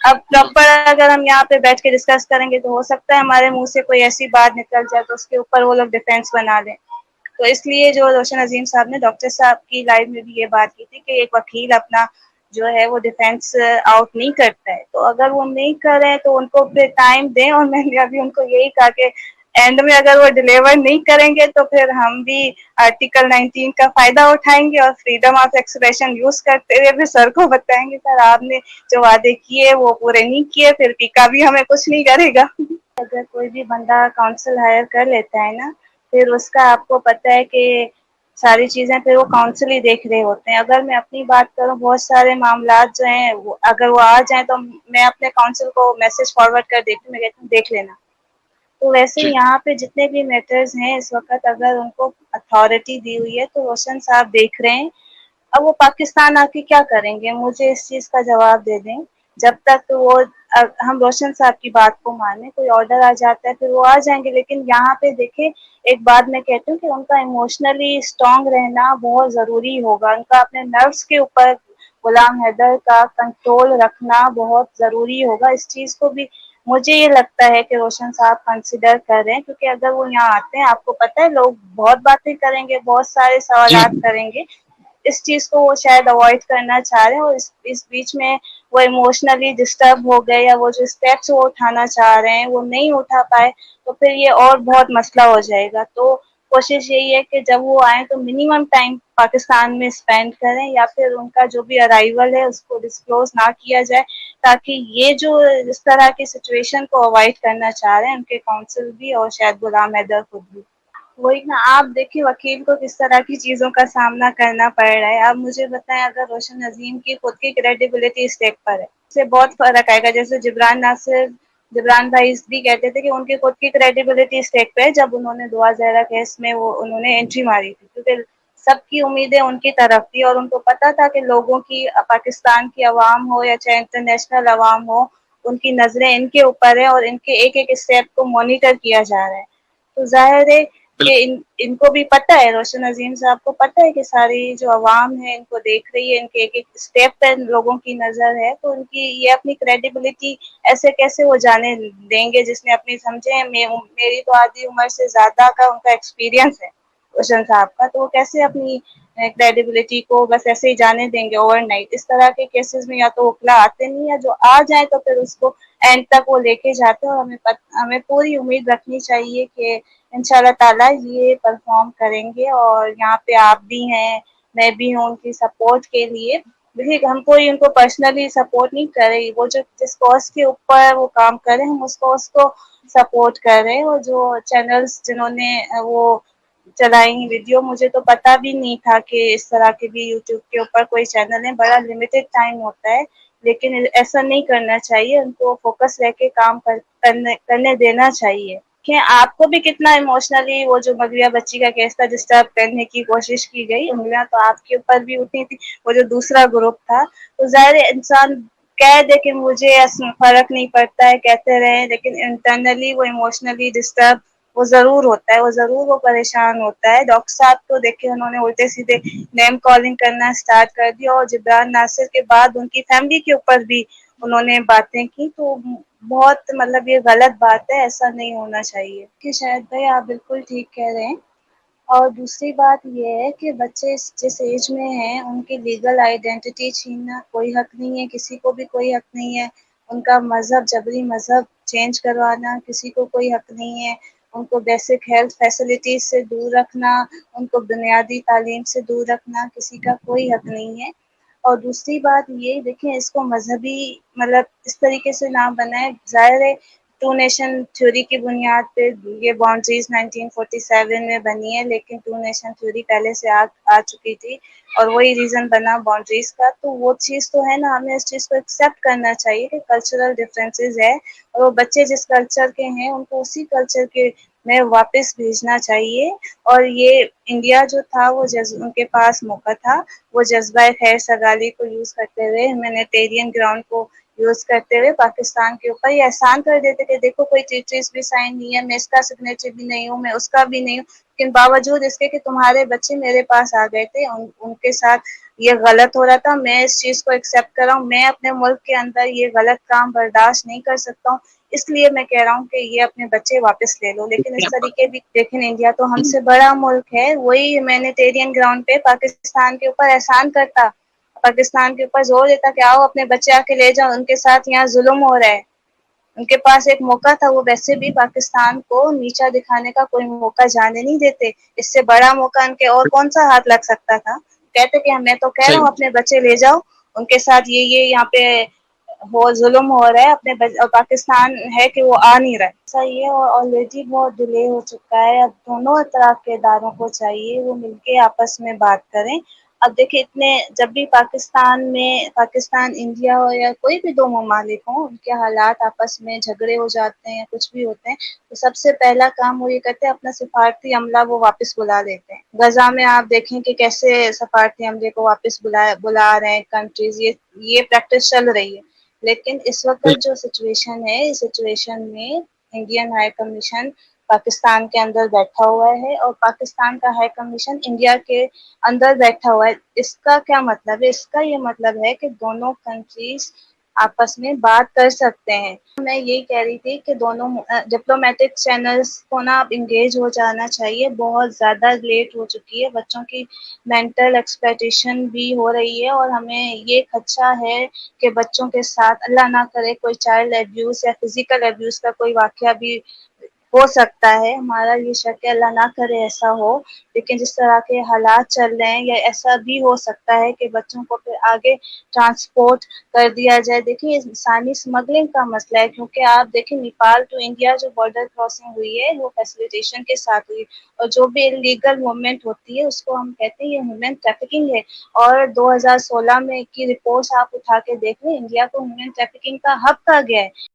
اب پراپر اگر ہم یہاں پہ بیٹھ کے ڈسکس کریں گے تو ہو سکتا ہے ہمارے منہ سے کوئی ایسی بات نکل جائے تو اس کے اوپر وہ لوگ ڈیفینس بنا لیں. تو اس لیے جو روشن عظیم صاحب نے ڈاکٹر صاحب کی لائف میں بھی یہ بات کی تھی کہ ایک وکیل اپنا جو ہے وہ ڈیفینس آؤٹ نہیں کرتا ہے. تو اگر وہ نہیں کریں تو ان کو پھر ٹائم دیں. اور میں نے ابھی ان کو یہی کہا کہ اینڈ میں اگر وہ ڈیلیور نہیں کریں گے تو پھر ہم بھی آرٹیکل 19 کا فائدہ اٹھائیں گے اور فریڈم آف ایکسپریشن یوز کرتے ہوئے پھر سر کو بتائیں گے سر آپ نے جو وعدے کیے وہ پورے نہیں کیے. پھر پیکا بھی ہمیں کچھ نہیں کرے گا. اگر کوئی بھی بندہ کاؤنسل ہائر کر لیتا ہے نا پھر اس کا آپ کو پتہ ہے کہ ساری چیزیں پھر وہ کاؤنسل ہی دیکھ رہے ہوتے ہیں. اگر میں اپنی بات کروں بہت سارے معاملات جو ہیں اگر وہ آ جائیں تو میں اپنے کاؤنسل کو میسج فارورڈ کر دیتی ہوں. میں کہتی ہوں دیکھ لینا. تو ویسے یہاں پہ جتنے بھی میٹرز ہیں اس وقت اگر ان کو اتھارٹی دی ہوئی ہے تو روشن صاحب دیکھ رہے ہیں. اب وہ پاکستان آ کے کیا کریں گے مجھے اس چیز کا جواب دے دیں. جب تک وہ ہم روشن صاحب کی بات کو مانیں کوئی آرڈر آ جاتا ہے پھر وہ آ جائیں گے. لیکن یہاں پہ دیکھیں ایک بات میں کہتی ہوں کہ ان کا ایموشنلی اسٹرانگ رہنا بہت ضروری ہوگا. ان کا اپنے نروس کے اوپر غلام حیدر کا کنٹرول رکھنا بہت ضروری ہوگا. اس چیز کو بھی مجھے یہ لگتا ہے کہ روشن صاحب کنسیڈر کر رہے ہیں کیونکہ اگر وہ یہاں آتے ہیں آپ کو پتہ ہے لوگ بہت باتیں کریں گے بہت سارے جی سوالات کریں گے. اس چیز کو وہ شاید اوائڈ کرنا چاہ رہے ہیں اور اس بیچ میں وہ ایموشنلی ڈسٹرب ہو گئے یا وہ جو اسٹیپس وہ اٹھانا چاہ رہے ہیں وہ نہیں اٹھا پائے تو پھر یہ اور بہت مسئلہ ہو جائے گا. تو کوشش یہی ہے کہ جب وہ آئیں تو منیمم ٹائم پاکستان میں اسپینڈ کریں یا پھر ان کا جو بھی ارائیول ہے اس کو ڈسکلوز نہ کیا جائے تاکہ یہ جو اس طرح کی سچویشن کو اوائڈ کرنا چاہ رہے ہیں ان کے کاؤنسل بھی اور شاید غلام حیدر خود بھی. وہی نا آپ دیکھیے وکیل کو کس طرح کی چیزوں کا سامنا کرنا پڑ رہا ہے. آپ مجھے بتائیں اگر روشن عظیم کی خود کی کریڈیبلٹی اسٹیک پر ہے اس سے بہت فرق آئے گا. جیسے جبران بھائی بھی کہتے تھے کہ ان کی خود کی کریڈیبلٹی اسٹیک پہ جب انہوں نے دعا زہرا کیس میں وہ انہوں نے انٹری ماری تھی کیونکہ سب کی امیدیں ان کی طرف تھی اور ان کو پتا تھا کہ لوگوں کی پاکستان کی عوام ہو یا چاہے انٹرنیشنل عوام ہو ان کی نظریں ان کے اوپر ہے اور ان کے ایک ایک اسٹیپ کو مانیٹر کیا جا رہا ہے. تو ظاہر ہے کہ ان کو بھی پتہ ہے روشن عظیم صاحب کو پتہ ہے کہ ساری جو عوام ہے ان کو دیکھ رہی ہے ان کے ایک ایک اسٹیپ پہ لوگوں کی نظر ہے. تو ان کی یہ اپنی کریڈیبلٹی ایسے کیسے وہ جانے دیں گے جس نے اپنی سمجھے میری تو آدھی عمر سے زیادہ کا ان کا ایکسپیرینس ہے روشن صاحب کا. تو وہ کیسے اپنی کریڈیبلٹی کو بس ایسے ہی جانے دیں گے اوور نائٹ. اس طرح کے کیسز میں یا تو اوکلا آتے نہیں یا جو آ جائیں تو پھر اس کو اینڈ تک وہ لے کے جاتے ہیں. اور ہمیں پوری امید رکھنی چاہیے کہ انشاء اللہ تعالی یہ پرفارم کریں گے. اور یہاں پہ آپ بھی ہیں میں بھی ہوں ان کی سپورٹ کے لیے. دیکھیے ہم کوئی ان کو پرسنلی سپورٹ نہیں کر رہی. وہ جو جس کاز کے اوپر وہ کام کرے ہم اس کاز کو سپورٹ کر رہے ہیں. اور جو چینلز جنہوں نے وہ چلائی ویڈیو مجھے تو پتا بھی نہیں تھا کہ اس طرح کے بھی یوٹیوب کے اوپر کوئی چینل ہے. بڑا لمیٹیڈ ٹائم ہوتا ہے لیکن ایسا نہیں کرنا چاہیے. ان کو فوکس رہ کے کام کرنے دینا چاہیے. کہ آپ کو بھی کتنا ایموشنلی وہ جو مغویہ بچی کا کیس تھا ڈسٹرب کرنے کی کوشش کی گئی. انگلیاں تو آپ کے اوپر بھی اٹھی تھی. وہ جو دوسرا گروپ تھا تو ظاہر انسان کہہ دے کہ مجھے فرق نہیں پڑتا ہے کہتے رہے لیکن انٹرنلی وہ ایموشنلی ڈسٹرب وہ ضرور ہوتا ہے. وہ ضرور وہ پریشان ہوتا ہے. ڈاکٹر صاحب تو دیکھے انہوں نے الٹے سیدھے نیم کالنگ کرنا اسٹارٹ کر دیا. اور جبران ناصر کے بعد ان کی فیملی کے اوپر بھی انہوں نے باتیں کی. تو بہت مطلب یہ غلط بات ہے. ایسا نہیں ہونا چاہیے کہ شاید بھائی آپ بالکل ٹھیک کہہ رہے ہیں. اور دوسری بات یہ ہے کہ بچے جس ایج میں ہیں ان کی لیگل آئیڈینٹی چھیننا کوئی حق نہیں ہے. کسی کو بھی کوئی حق نہیں ہے. ان کا مذہب جبری مذہب چینج کروانا کسی کو کوئی حق نہیں ہے. ان کو بیسک ہیلتھ فیسلٹیز سے دور رکھنا ان کو بنیادی تعلیم سے دور رکھنا کسی کا کوئی حق نہیں ہے. اور دوسری بات یہ دیکھیں اس کو مذہبی مطلب اس طریقے سے نہ بنائے. ظاہر ہے ٹو نیشن تھیوری کی بنیاد پہ یہ باؤنڈریز 1947 میں بنی ہے. لیکن ٹو نیشن تھیوری پہلے سے آ چکی تھی اور وہی ریزن بنا باؤنڈریز کا. تو وہ چیز تو ہے نا ہمیں اس چیز کو ایکسپٹ کرنا چاہیے کہ کلچرل ڈفرینسز ہے. اور وہ بچے جس کلچر کے ہیں ان کو اسی کلچر کے میں واپس بھیجنا چاہیے. اور یہ انڈیا جو تھا وہ ان کے پاس موقع تھا. وہ جذبہ خیر سگالی کو یوز کرتے ہوئے ہیومینیٹیرین گراؤنڈ کو یوز کرتے ہوئے پاکستان کے اوپر یہ احسان کر دیتے کہ دیکھو کوئی ٹریٹیز بھی سائن نہیں ہے. میں اس کا سگنیچر بھی نہیں ہوں میں اس کا بھی نہیں ہوں. لیکن باوجود اس کے کہ تمہارے بچے میرے پاس آ گئے تھے ان کے ساتھ یہ غلط ہو رہا تھا. میں اس چیز کو ایکسیپٹ کر رہا ہوں. میں اپنے ملک کے اندر یہ غلط کام برداشت نہیں کر سکتا ہوں. اس لیے میں کہہ رہا ہوں کہ یہ اپنے بچے واپس لے لو. لیکن اس طریقے بھی دیکھیں، انڈیا تو ہم سے بڑا ملک ہے. وہی ہیومینیٹیرین گراؤنڈ پہ پاکستان کے اوپر احسان کرتا، پاکستان کے اوپر زور دیتا کہ آؤ اپنے بچے آ کے لے جاؤ، ان کے ساتھ یہاں ظلم ہو رہا ہے. ان کے پاس ایک موقع تھا، وہ ویسے بھی پاکستان کو نیچا دکھانے کا کوئی موقع جانے نہیں دیتے. اس سے بڑا موقع ان کے اور کون سا ہاتھ لگ سکتا تھا؟ کہتے کہ میں تو کہہ رہا ہوں صحیح اپنے بچے لے جاؤ، ان کے ساتھ یہ یہاں پہ ظلم ہو رہا ہے. اپنے پاکستان ہے کہ وہ آ نہیں رہا ہے. صحیح ہے، اور آلریڈی بہت ڈیلے ہو چکا ہے. اب دونوں طرف کے اداروں کو چاہیے وہ مل کے آپس میں بات کریں. اب دیکھیں، جب بھی پاکستان انڈیا ہو یا کوئی بھی دو ممالک ہوں، ان کے حالات آپس میں جھگڑے ہو جاتے ہیں، کچھ بھی ہوتے ہیں، تو سب سے پہلا کام وہ یہ کرتے ہیں اپنا سفارتی عملہ وہ واپس بلا لیتے ہیں. غزہ میں آپ دیکھیں کہ کیسے سفارتی عملے کو واپس بلا رہے ہیں کنٹریز. یہ پریکٹس چل رہی ہے. لیکن اس وقت جو سچویشن ہے، اس سچویشن میں انڈین ہائی کمیشن پاکستان کے اندر بیٹھا ہوا ہے اور پاکستان کا ہائی کمیشن انڈیا کے اندر بیٹھا ہوا ہے. اس کا کیا مطلب ہے؟ اس کا یہ مطلب ہے کہ دونوں کنٹریز آپس میں بات کر سکتے ہیں. میں یہی کہہ رہی تھی کہ دونوں ڈپلومیٹک چینلز کو نا اب انگیج ہو جانا چاہیے. بہت زیادہ لیٹ ہو چکی ہے. بچوں کی مینٹل ایکسپیکٹیشن بھی ہو رہی ہے، اور ہمیں یہ خدشہ ہے کہ بچوں کے ساتھ اللہ نہ کرے کوئی چائلڈ ابیوز یا فزیکل ابیوز کا کوئی واقعہ بھی ہو سکتا ہے. ہمارا یہ شک ہے، اللہ نہ کرے ایسا ہو. لیکن جس طرح کے حالات چل رہے ہیں، یا ایسا بھی ہو سکتا ہے کہ بچوں کو پھر آگے ٹرانسپورٹ کر دیا جائے. دیکھیے، انسانی اسمگلنگ کا مسئلہ ہے، کیونکہ آپ دیکھیں نیپال ٹو انڈیا جو بارڈر کراسنگ ہوئی ہے وہ فیسیلیٹیشن کے ساتھ ہوئی، اور جو بھی انلیگل موومنٹ ہوتی ہے اس کو ہم کہتے ہیں یہ ہیومن ٹریفکنگ ہے. اور 2016 میں کی رپورٹس آپ اٹھا کے دیکھ لیں، انڈیا کو ہیومن ٹریفکنگ کا ہب کہا گیا ہے.